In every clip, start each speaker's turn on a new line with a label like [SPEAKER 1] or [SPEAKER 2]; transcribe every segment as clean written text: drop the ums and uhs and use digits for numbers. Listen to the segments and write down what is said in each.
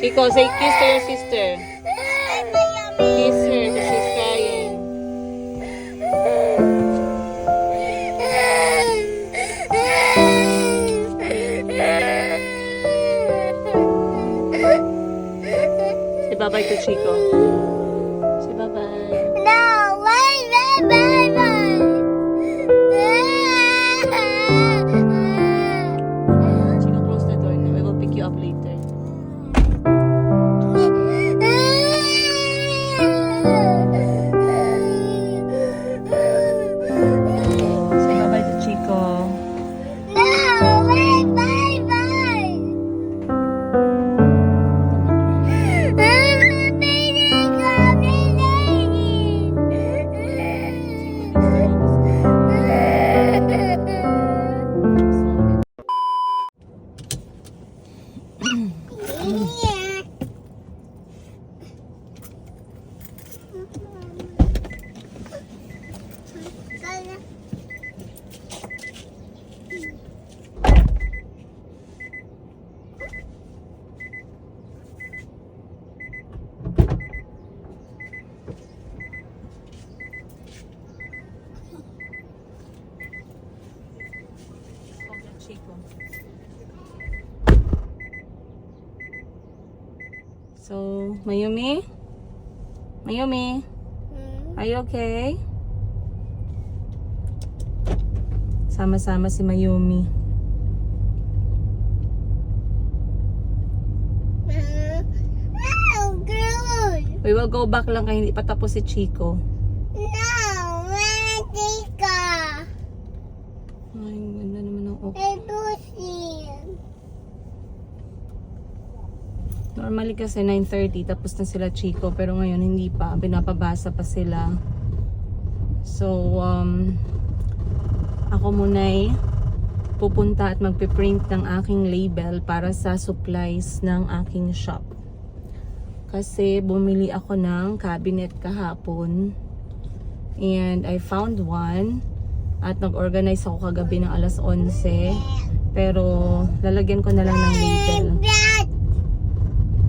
[SPEAKER 1] Chico, say kiss to your sister. Kiss her because she's crying. Say bye-bye to Chico. Say bye-bye.
[SPEAKER 2] No, wait, wait, wait, wait.
[SPEAKER 1] Chico, close the door now. I will pick you up later. Say bye-bye to Chico.
[SPEAKER 2] No, wait, wait, wait.
[SPEAKER 1] Chico. So, Mayumi? Mayumi? Are you okay? Sama-sama si Mayumi.
[SPEAKER 2] No, good.
[SPEAKER 1] We will go back lang kaya hindi pa tapos si Chico.
[SPEAKER 2] No, Matika.
[SPEAKER 1] Ay, ganda naman ng okay.
[SPEAKER 2] Hey, Lucy.
[SPEAKER 1] Normally kasi 9:30 tapos na sila Chico pero ngayon hindi pa, pinapabasa pa sila. So ako muna'y pupunta at magpiprint ng aking label para sa supplies ng aking shop. Kasi bumili ako ng cabinet kahapon and I found one at nag-organize ako kagabi ng alas 11 pero lalagyan ko na lang ng label.
[SPEAKER 2] Dad,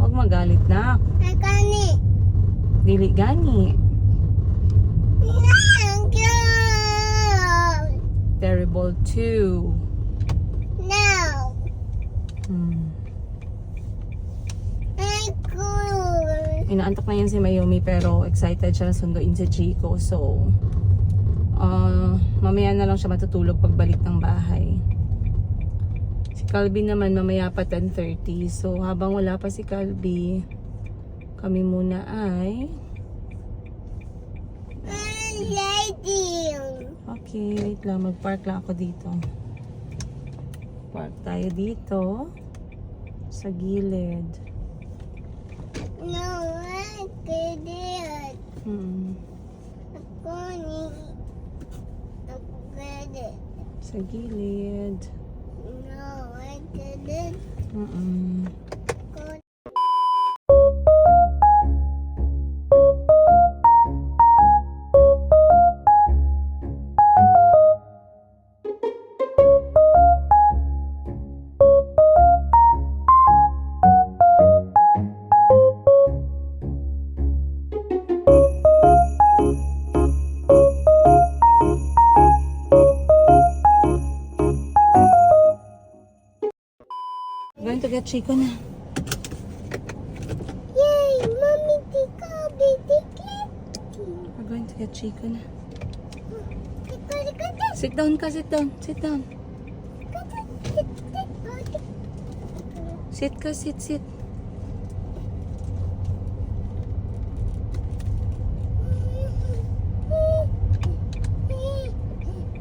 [SPEAKER 1] Huwag magalit na.
[SPEAKER 2] Nakani.
[SPEAKER 1] Dili gani.
[SPEAKER 2] No, good.
[SPEAKER 1] Terrible 2.
[SPEAKER 2] No, I'm good.
[SPEAKER 1] Inaantok na yan si Mayumi pero excited siya na sunduin si Chico. So, mamaya na lang siya matutulog pagbalik ng bahay. Si Calby naman mamaya pa 10:30. So, habang wala pa si Calby, kami muna ay...
[SPEAKER 2] I'm ready.
[SPEAKER 1] Okay, wait lang. Mag-park lang ako dito. Park tayo dito. Sa gilid.
[SPEAKER 2] No, I did it. Ako ni. Ako did it.
[SPEAKER 1] Sa gilid.
[SPEAKER 2] No, I did it. Ako.
[SPEAKER 1] Going to get Chico na.
[SPEAKER 2] Yay, mommy, tika, baby,
[SPEAKER 1] We're going to get Chico na.
[SPEAKER 2] tika, tika, tika.
[SPEAKER 1] Sit down ka, sit down. Sit down. Sit ka, sit, sit.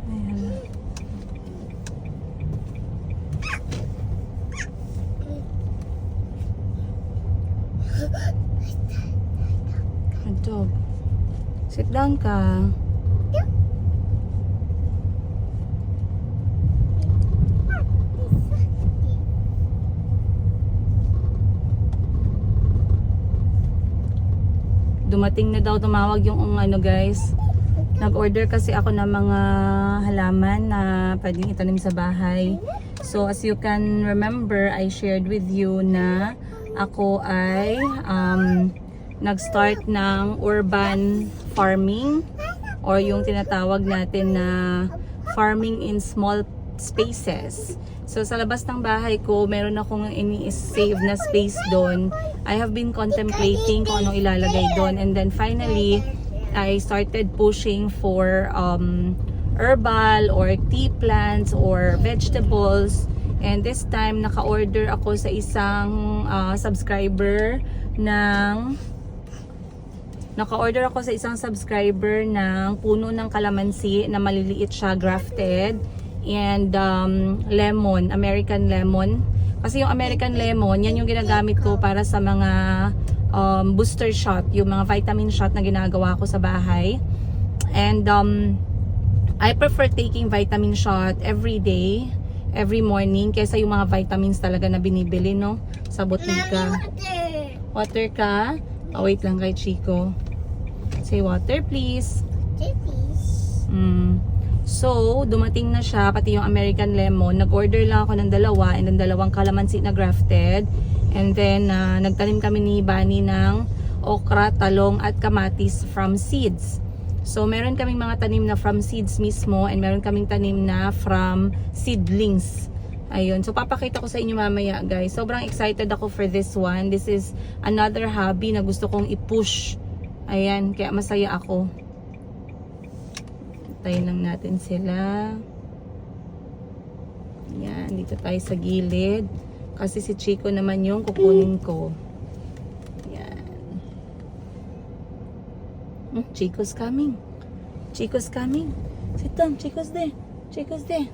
[SPEAKER 1] Ayan. Good dog. Sit down ka. Dumating na daw, tumawag yung ano guys. Nag-order kasi ako ng mga halaman na pwedeng itanim sa bahay. So as you can remember, I shared with you na ako ay nag-start ng urban farming or yung tinatawag natin na farming in small spaces. So sa labas ng bahay ko, meron akong ini-save na space doon. I have been contemplating kung anong ilalagay doon, and then finally I started pushing for herbal or tea plants or vegetables. And this time, naka-order ako sa isang subscriber ng puno ng kalamansi na maliliit siya, grafted, and lemon, American lemon. Kasi yung American lemon, yan yung ginagamit ko para sa mga booster shot, yung mga vitamin shot na ginagawa ko sa bahay. And I prefer taking vitamin shot every day, every morning, kaysa yung mga vitamins talaga na binibili, no? Sa botika. Water ka? Oh, wait lang kay Chico. Say water, please. So, dumating na siya, pati yung American lemon. Nag-order lang ako ng dalawa, and then dalawang kalamansi na grafted. And then, nagtanim kami ni Bani ng okra, talong, at kamatis from seeds. So, meron kaming mga tanim na from seeds mismo, and meron kaming tanim na from seedlings. Ayun. So, papakita ko sa inyo mamaya, guys. Sobrang excited ako for this one. This is another hobby na gusto kong i-push. Ayan. Kaya masaya ako. Tayin lang natin sila. Ayan. Dito tayo sa gilid. Kasi si Chico naman yung kukunin ko. Chico's coming. Chico's coming. Sit down. Chico's there. Chico's there.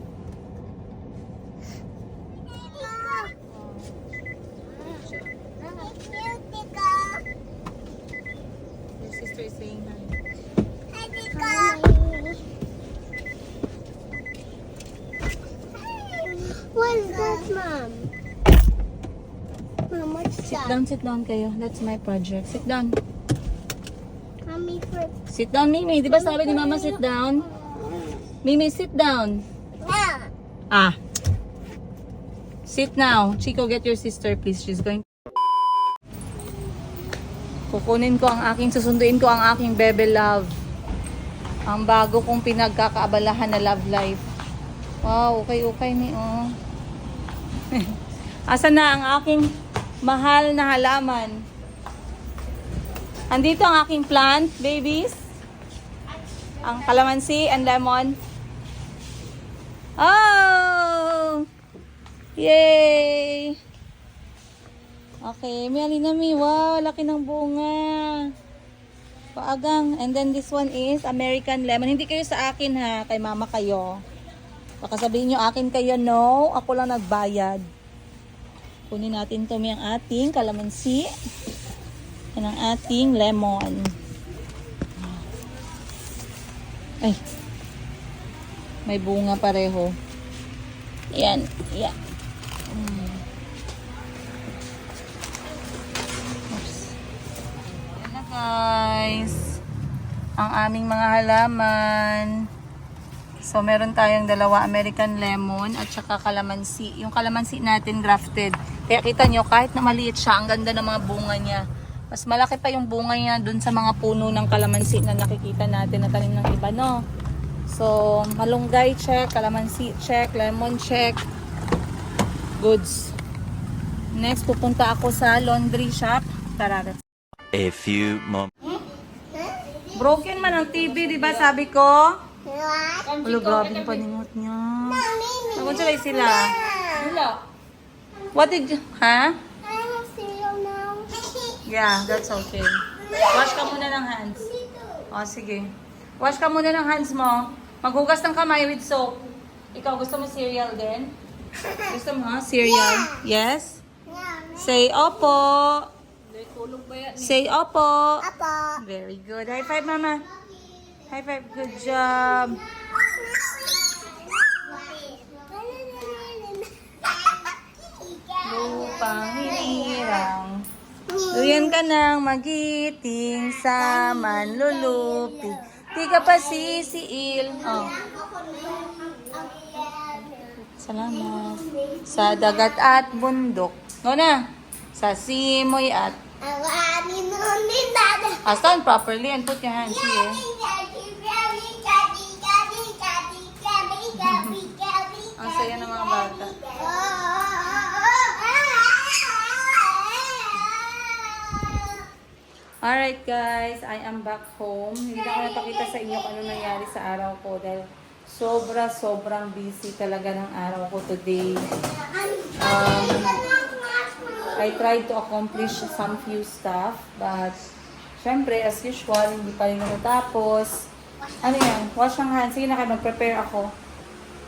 [SPEAKER 1] Your sister is saying hi.
[SPEAKER 2] What is that, Mom? Mom, what's
[SPEAKER 1] Sit
[SPEAKER 2] that?
[SPEAKER 1] down, sit down kayo. That's my project. Sit down.
[SPEAKER 2] Mommy, for...
[SPEAKER 1] Sit down, Mimi. Di ba sabi ni Mama sit down? Mimi, sit down. Ah. Sit now. Chico, get your sister, please. She's going. Susunduin ko ang aking bebe love. Ang bago kong pinagkakaabalahan na love life. Wow, okay ni oh. Asa na ang aking mahal na halaman? Andito ang aking plant, babies. Ang kalamansi and lemon. Oh! Yay! Okay, may alinami. Wow, laki ng bunga. Paagang. And then this one is American lemon. Hindi kayo sa akin ha, kay mama kayo. Baka sabihin nyo akin kayo, no. Ako lang nagbayad. Kunin natin to yung ating kalamansi. Yan ang ating lemon. Ay. May bunga pareho. Yan. Yan. Oops. Yan na guys. Ang aming mga halaman. So meron tayong dalawa American lemon at saka kalamansi. Yung kalamansi natin grafted. Kaya kita nyo kahit na maliit siya, ang ganda ng mga bunga niya. Mas malaki pa yung bunga niya dun sa mga puno ng kalamansi na nakikita natin na tanim ng iba, no? So, malunggay check, kalamansi check, lemon check. Goods. Next, pupunta ako sa laundry shop. Tara.
[SPEAKER 3] A few moments.
[SPEAKER 1] Broken man ang TV, di ba sabi ko?
[SPEAKER 2] What?
[SPEAKER 1] Ulo, grabe yung paningot niya.
[SPEAKER 2] Mommy,
[SPEAKER 1] Nakunsalay sila. What did you... Ha?
[SPEAKER 2] I have cereal now.
[SPEAKER 1] Yeah, that's okay. Wash ka muna ng hands. O, sige. Wash ka muna ng hands mo. Maghugas ng kamay with soap. Ikaw, gusto mo cereal din? Gusto mo, ha? Cereal? Yes? Say opo. Say opo.
[SPEAKER 2] Apa.
[SPEAKER 1] Very good. High five, mama. High five. Good job. Lupang hinirang. Duyan ka ng magiting sa manlulupig. Di ka pa sisiil. Oh. Salamat. Sa dagat at bundok. Go na. Sa simoy at
[SPEAKER 2] Awani nuni dada.
[SPEAKER 1] stand properly and put your hands here. Ang saya ng mga bata. Alright guys, I am back home. Hindi na ako napakita sa inyo kung ano nangyari sa araw ko dahil sobrang busy talaga ng araw ko today. I tried to accomplish some few stuff but syempre as usual hindi pa rin natapos. Ano yan? Wash ang hands. Sige na kayo, mag-prepare ako.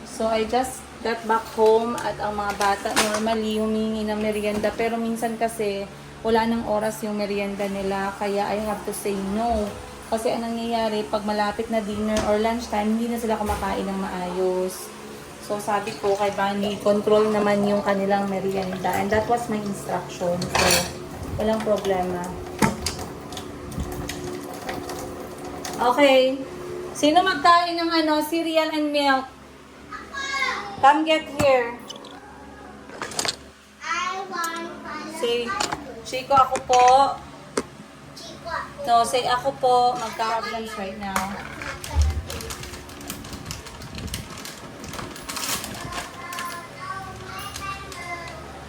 [SPEAKER 1] So I just got back home at ang mga bata normally humingi ng merienda pero minsan kasi wala nang oras yung merienda nila kaya I have to say no. Kasi ang nangyayari pag malapit na dinner or lunchtime hindi na sila kumakain ng maayos. So sabi ko kay Bunny, control naman yung kanilang merienda and that was my instruction. So walang problema. Okay. Sino magkain ng cereal and milk? Come get here. Say, Chico, ako po. No, say ako po. Magka-problems right now.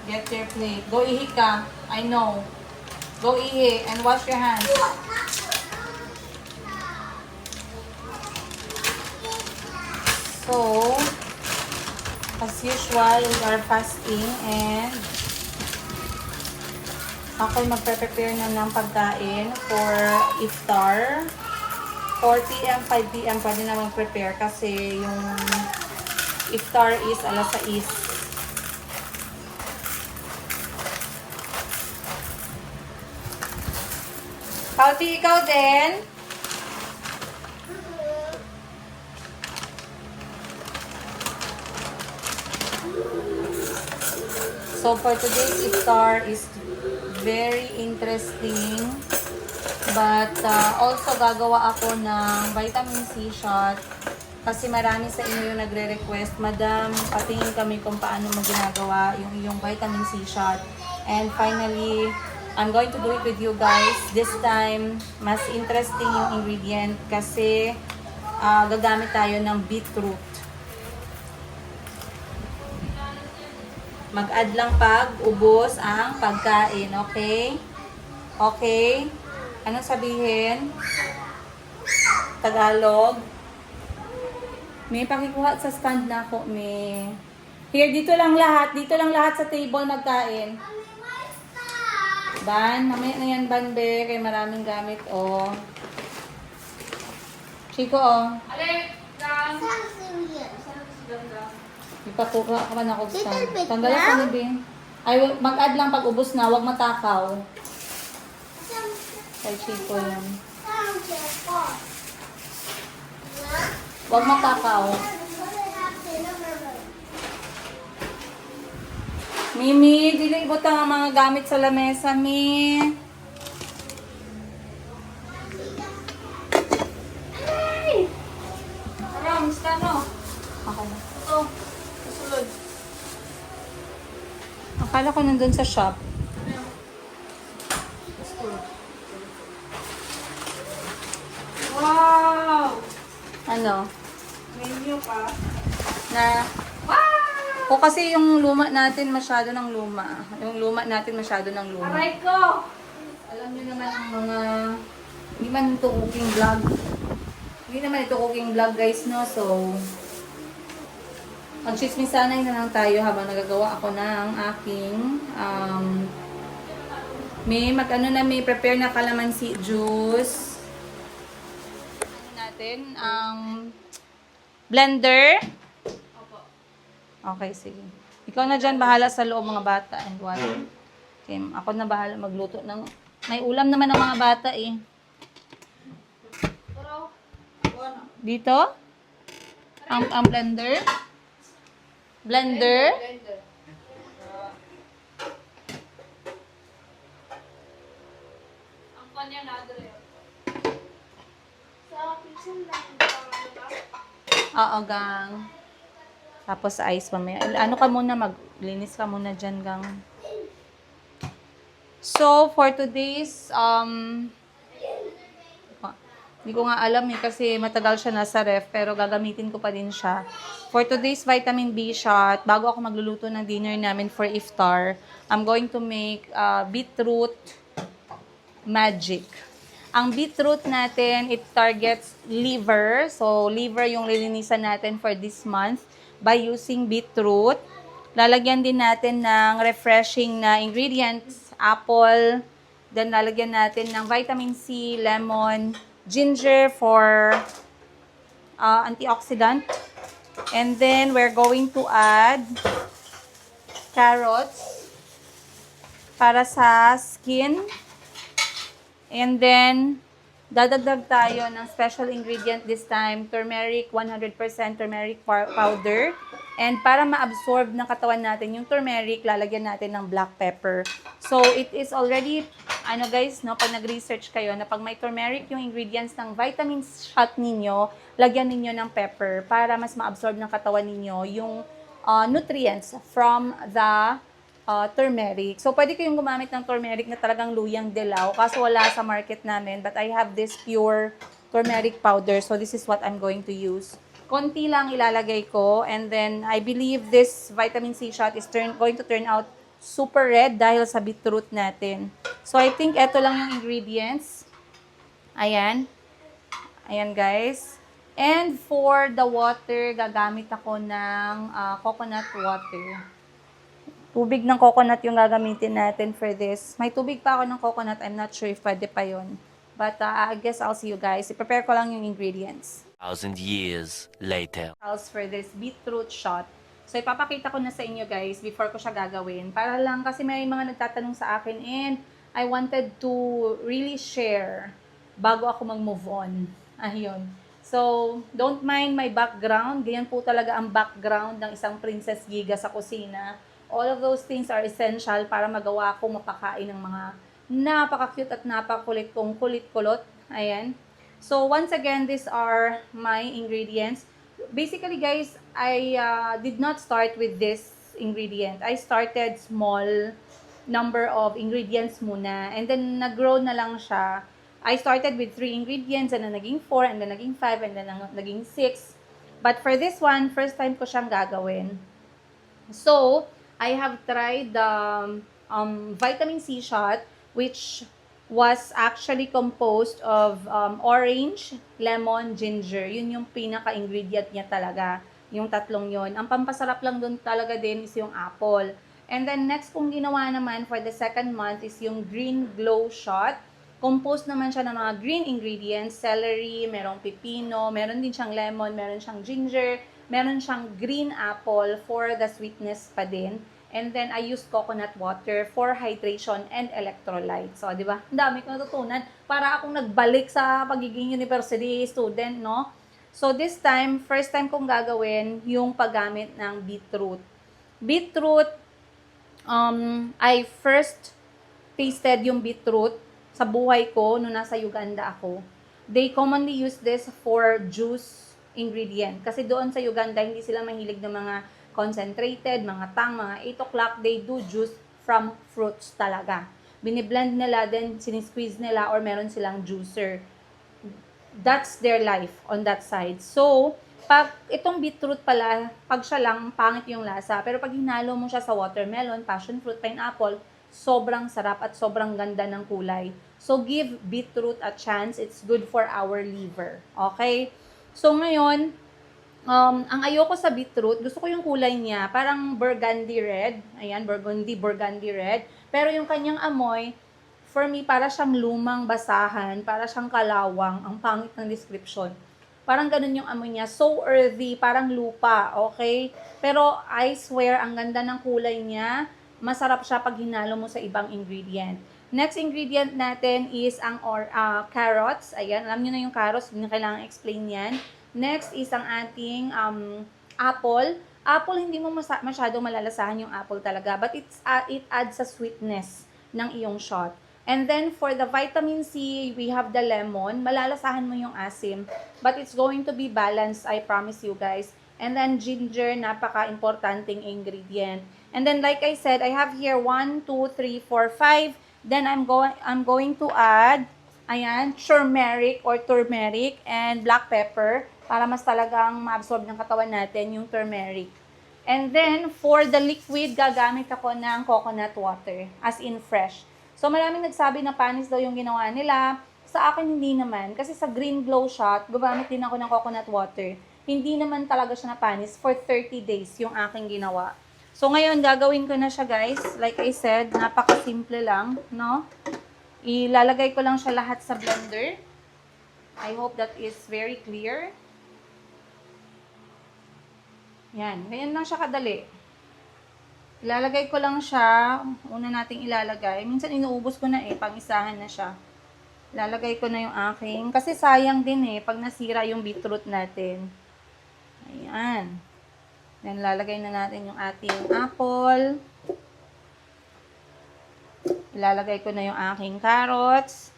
[SPEAKER 1] Get your plate. Go ihi ka. I know. Go ihi and wash your hands. So, as usual, we are fasting and ako'y magpe-prepare na ng pagkain for iftar. 4 p.m., 5 p.m. pwede na mag-prepare kasi yung iftar is alas 6. Kauti, ikaw din? So for today's iftar is very interesting. But also gagawa ako ng vitamin C shot. Kasi marami sa inyo yung nagre-request, Madam, patingin kami kung paano mo ginagawa yung iyong vitamin C shot. And finally, I'm going to do it with you guys. This time, mas interesting yung ingredient kasi gagamit tayo ng beetroot. Mag-add lang pag ubos ang pagkain, okay? Okay? Anong sabihin? Tagalog? May pakikuha sa stand na ako, may. Here, dito lang lahat sa table magkain. Ban, mamaya na yan, Banbe, kay maraming gamit, oh. Chico, oh. Ipakuha ka man ako stand. Tanggal ako ni Bing. Ay, mag-add lang pag ubos na, huwag matakaw. Kay Chico yan. Huwag matakaw. Mimi, dili ibutang ang mga gamit sa lamesa, Mi. Aram, gusto no? Okay na. Ito. Susunod. Akala ko nandun sa shop. Wow! Ano? Menu pa. Na? Wow! O kasi yung luma natin masyado ng luma. Yung luma natin masyado ng luma. Aray ko! Alam niyo naman ang mga... Hindi man ito cooking vlog. Hindi naman ito cooking vlog guys, no? So... Mag-chismisanay na lang tayo habang nagagawa ako ng aking... may may prepare na calamansi juice. Natin ang blender. Opo. Okay, sige. Ikaw na dyan bahala sa loob mga bata and water. Okay, ako na bahala magluto ng may ulam naman ng mga bata eh. Dito? Ang blender? Blender? Ang kanya na Oo, gang. Tapos ice mamaya. Ano ka muna, maglinis ka muna dyan, gang.
[SPEAKER 4] So, for today's, hindi ko nga alam kasi matagal siya nasa ref, pero gagamitin ko pa din siya. For today's vitamin B shot, bago ako magluluto ng dinner namin for iftar, I'm going to make beetroot magic. Ang beetroot natin, it targets liver. So, liver yung lilinisan natin for this month by using beetroot. Lalagyan din natin ng refreshing na ingredients, apple. Then, lalagyan natin ng vitamin C, lemon, ginger for antioxidant. And then, we're going to add carrots para sa skin. And then, dadagdag tayo ng special ingredient this time, turmeric, 100% turmeric powder. And para ma-absorb ng katawan natin yung turmeric, lalagyan natin ng black pepper. So, it is already, guys, no, pag nag-research kayo, na pag may turmeric yung ingredients ng vitamin shot ninyo, lagyan ninyo ng pepper para mas ma-absorb ng katawan ninyo yung nutrients from the turmeric. So, pwede kayong gumamit ng turmeric na talagang luyang dilaw. Kaso wala sa market namin. But I have this pure turmeric powder. So, this is what I'm going to use. Konti lang ilalagay ko. And then, I believe this vitamin C shot is going to turn out super red dahil sa beetroot natin. So, I think eto lang yung ingredients. Ayan. Ayan, guys. And for the water, gagamit ako ng coconut water. Tubig ng coconut yung gagamitin natin for this. May tubig pa ako ng coconut. I'm not sure if pwede pa yun. But I guess I'll see you guys. I-prepare ko lang yung ingredients.
[SPEAKER 3] 1,000 years later.
[SPEAKER 4] For this beetroot shot. So, ipapakita ko na sa inyo guys before ko siya gagawin. Para lang kasi may mga nagtatanong sa akin and I wanted to really share bago ako mag-move on. Ayun. So, don't mind my background. Ganyan po talaga ang background ng isang Princess Giga sa kusina. All of those things are essential para magawa ko mapakain ng mga napaka-cute at napaka-kulit kong kulit-kulot. Ayan. So, once again, these are my ingredients. Basically, guys, I did not start with this ingredient. I started small number of ingredients muna. And then, nag-grow na lang siya. I started with 3 ingredients, and then naging 4, and then naging 5, and then naging 6. But for this one, first time ko siyang gagawin. So, I have tried the vitamin C shot, which was actually composed of orange, lemon, ginger. Yun yung pinaka-ingredient niya talaga. Yung tatlong yon. Ang pampasarap lang dun talaga din is yung apple. And then next kong ginawa naman for the second month is yung green glow shot. Composed naman siya ng mga green ingredients, celery, merong pipino, meron din siyang lemon, meron siyang ginger, meron siyang green apple for the sweetness pa din. And then, I used coconut water for hydration and electrolytes. So, di ba? Ang dami kong natutunan. Para akong nagbalik sa pagiging university student, no? So, this time, first time kong gagawin yung paggamit ng beetroot. Beetroot, I first tasted yung beetroot sa buhay ko nung nasa Uganda ako. They commonly use this for juice ingredient. Kasi doon sa Uganda, hindi sila mahilig ng mga concentrated, mga tang, mga 8 o'clock, they do juice from fruits talaga. Biniblend nila, then sinisqueeze nila, or meron silang juicer. That's their life on that side. So, pag itong beetroot pala, pag siya lang, pangit yung lasa. Pero pag hinalo mo siya sa watermelon, passion fruit, pineapple, sobrang sarap at sobrang ganda ng kulay. So, give beetroot a chance. It's good for our liver. Okay? So, ngayon, ang ayoko sa beetroot, gusto ko yung kulay niya, parang burgundy red. Ayan, burgundy red. Pero yung kanyang amoy, for me, para siyang lumang basahan, para siyang kalawang, ang pangit ng description. Parang ganun yung amoy niya, so earthy, parang lupa, okay? Pero I swear, ang ganda ng kulay niya, masarap siya pag hinalo mo sa ibang ingredient. Next ingredient natin is ang carrots. Ayan, alam niyo na yung carrots, hindi na kailangan explain yan. Next is ang ating apple. Apple, hindi mo masyadong malalasahan yung apple talaga, but it adds sa sweetness ng iyong shot. And then, for the vitamin C, we have the lemon. Malalasahan mo yung asim, but it's going to be balanced, I promise you guys. And then, ginger, napaka-importanting ingredient. And then, like I said, I have here 1, 2, 3, 4, 5 Then I'm going to add, ayan, turmeric and black pepper para mas talagang ma-absorb ng katawan natin yung turmeric. And then, for the liquid, gagamit ako ng coconut water, as in fresh. So, maraming nagsabi na panis daw yung ginawa nila. Sa akin, hindi naman. Kasi sa Green Glow Shot, gumamit din ako ng coconut water. Hindi naman talaga siya na panis for 30 days yung aking ginawa. So, ngayon, gagawin ko na siya, guys. Like I said, napaka-simple lang, no? Ilalagay ko lang siya lahat sa blender. I hope that is very clear. Yan, ganyan lang siya kadali. Ilalagay ko lang siya, una nating ilalagay. Minsan inuubos ko na pang-isahan na siya. Ilalagay ko na yung aking, kasi sayang din pag nasira yung beetroot natin. Ayan. Then, lalagay na natin yung ating apple. Ilalagay ko na yung aking carrots.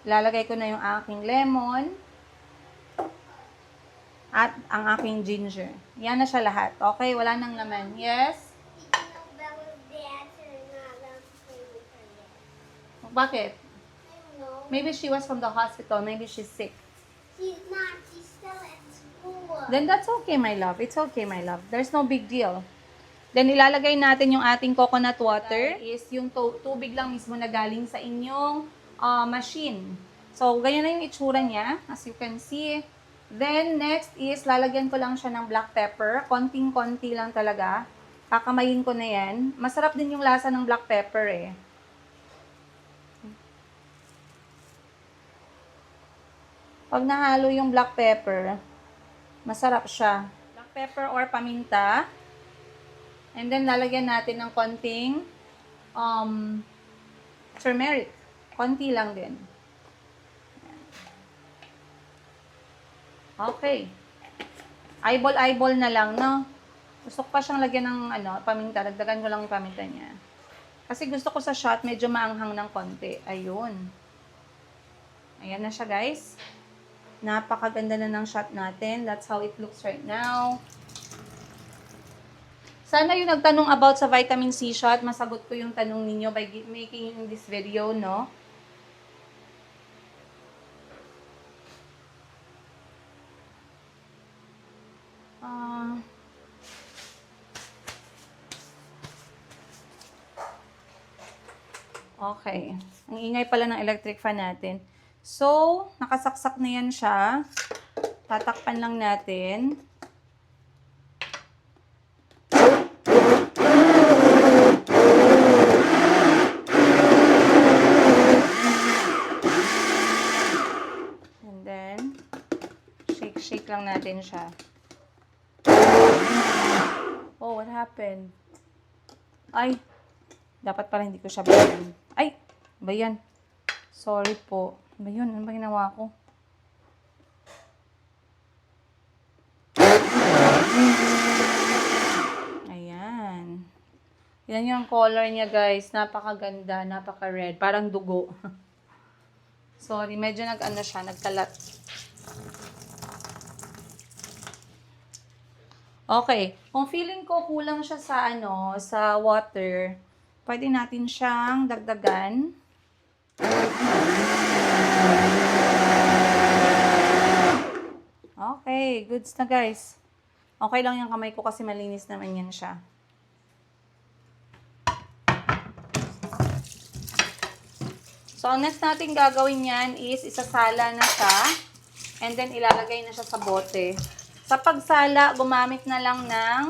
[SPEAKER 4] Ilalagay ko na yung aking lemon. At ang aking ginger. Yan na siya lahat. Okay, wala nang laman. Yes? Bakit? Maybe she was from the hospital. Maybe she's sick.
[SPEAKER 2] She's not. She's still at school.
[SPEAKER 4] Then that's okay, my love. It's okay, my love. There's no big deal. Then ilalagay natin yung ating coconut water. Is yung tubig lang mismo na galing sa inyong machine. So, ganyan na yung itsura niya. As you can see. Then, next is, lalagyan ko lang siya ng black pepper. Konting-konti lang talaga. Kakamayin ko na yan. Masarap din yung lasa ng black pepper Pag nahalo yung black pepper, masarap siya. Black pepper or paminta. And then, lalagyan natin ng konting turmeric. Konti lang din. Okay. Eyeball na lang, no? Gusto ko pa siyang lagyan ng paminta. Dagdagan ko lang yung paminta niya. Kasi gusto ko sa shot, medyo maanghang ng konti. Ayun. Ayan na siya, guys. Napakaganda na ng shot natin. That's how it looks right now. Sana yung nagtanong about sa vitamin C shot, masagot ko yung tanong ninyo by making this video, no? Okay. Ang ingay pala ng electric fan natin. So, nakasaksak na yan siya. Tatakpan lang natin. And then, shake lang natin siya. Oh, what happened? Ay, dapat pala hindi ko siya bayan. Ay, ba yan? Sorry po. Ba yun? Ano ba ginawa ko? Ayan. Yan yung color niya, guys. Napakaganda. Napaka-red. Parang dugo. Sorry, medyo siya, nagkalat. Okay. Kung feeling ko kulang siya sa sa water, pwede natin siyang dagdagan. Okay, goods na, guys. Okay lang yung kamay ko kasi malinis naman yan siya. So, ang next natin gagawin yan is isasala na siya and then ilalagay na siya sa bote. Sa pagsala, gumamit na lang ng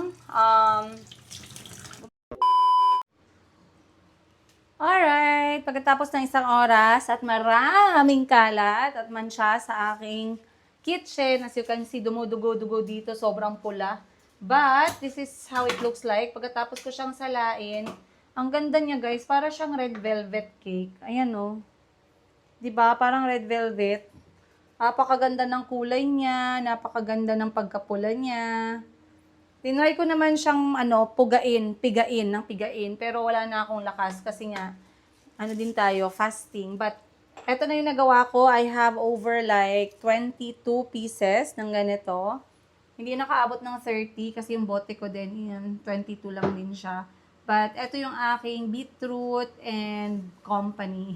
[SPEAKER 4] alright, pagkatapos ng isang oras at maraming kalat at mansya sa aking kitchen, as you can see, dumudugo-dugo dito, sobrang pula. But, this is how it looks like. Pagkatapos ko siyang salain, ang ganda niya, guys, para siyang red velvet cake. Ayan, oh. Diba? Parang red velvet. Napakaganda ng kulay niya, napakaganda ng pagkapula niya. Tinry ko naman siyang pigain, pero wala na akong lakas kasi nga din tayo, fasting. But eto na yung nagawa ko. I have over like 22 pieces ng ganito. Hindi nakaabot ng 30 kasi yung bote ko din, yun, 22 lang din siya. But, ito yung aking beetroot and company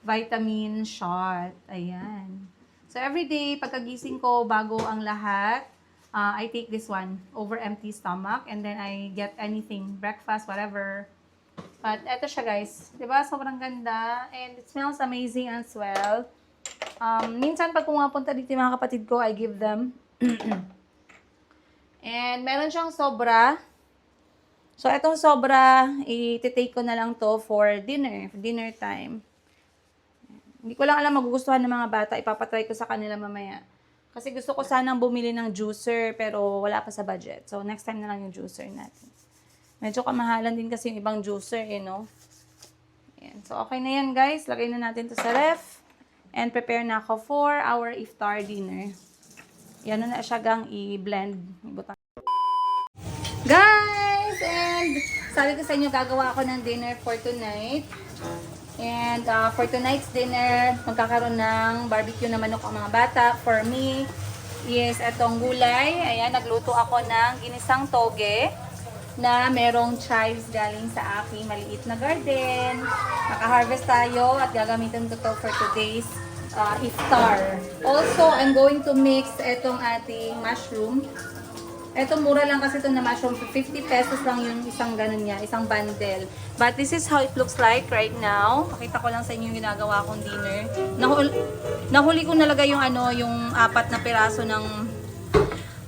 [SPEAKER 4] vitamin shot. Ayan. So, everyday, pagkagising ko, bago ang lahat, I take this one over empty stomach. And then, I get anything, breakfast, whatever. But, eto siya guys. Diba? Sobrang ganda. And it smells amazing as well. Minsan, pag pumapunta dito yung mga kapatid ko, I give them. And, meron siyang sobra. So, etong sobra, i-take ko na lang to for dinner time. Hindi ko lang alam magugustuhan ng mga bata. Ipapatry ko sa kanila mamaya. Kasi gusto ko sanang bumili ng juicer, pero wala pa sa budget. So, next time na lang yung juicer natin. Medyo kamahalan din kasi yung ibang juicer, no? Ayan. So, okay na yan, guys. Lagay na natin to sa ref. And prepare na ako for our iftar dinner. Yan na siya gang i-blend. Guys! And sabi ko sa inyo, gagawa ako ng dinner for tonight. And for tonight's dinner, magkakaroon ng barbecue na manok ang mga bata. For me, is etong gulay. Ayan, nagluto ako ng ginisang toge na merong chives galing sa aking maliit na garden. Naka-harvest tayo at gagamitin ko to for today's iftar. Also, I'm going to mix etong ating mushroom. Ito, mura lang kasi ito na mushroom. 50 pesos lang yung isang ganun niya, isang bundle. But this is how it looks like right now. Pakita ko lang sa inyo yung ginagawa kong dinner. Nahuli ko nalagay yung yung 4 na piraso ng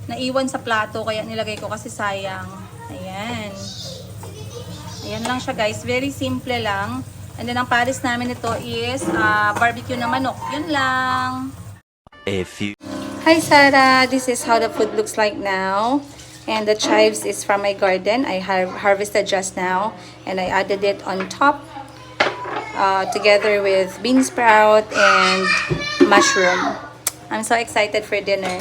[SPEAKER 4] naiwan sa plato, kaya nilagay ko kasi sayang. Ayan. Ayan lang siya guys. Very simple lang. And then ang pares namin ito is barbecue na manok. Yun lang.
[SPEAKER 3] A few.
[SPEAKER 4] Hi Sarah, this is how the food looks like now. And the chives is from my garden. I harvested just now. And I added it on top. Together with bean sprout and mushroom. I'm so excited for dinner.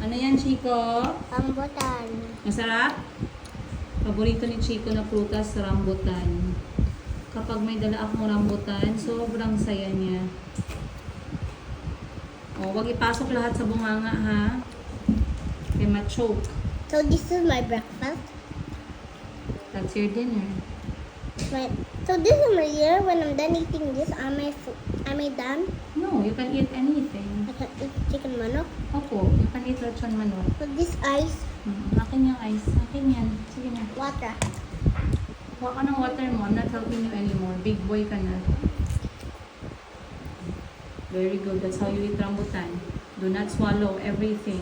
[SPEAKER 4] Ano yan, Chico?
[SPEAKER 2] Rambutan.
[SPEAKER 4] Masarap? Paborito ni Chico na prutas, rambutan. Kapag may dala akong rambutan, sobrang saya niya. O, wag ipasok lahat sa bunganga, ha? Kaya ma-choke.
[SPEAKER 2] So this is my breakfast.
[SPEAKER 4] That's your dinner.
[SPEAKER 2] So this is my dinner. When I'm done eating this, am I done?
[SPEAKER 4] No, you can eat anything.
[SPEAKER 2] I can eat chicken manok.
[SPEAKER 4] Opo, you can eat lechon manok.
[SPEAKER 2] So this ice,
[SPEAKER 4] Akin yung ice. Akin yan. Sige na.
[SPEAKER 2] water.
[SPEAKER 4] Huwag ka ng water mo. I'm not helping you anymore. Big boy ka na. Very good. That's how you eat rambutan. Do not swallow everything.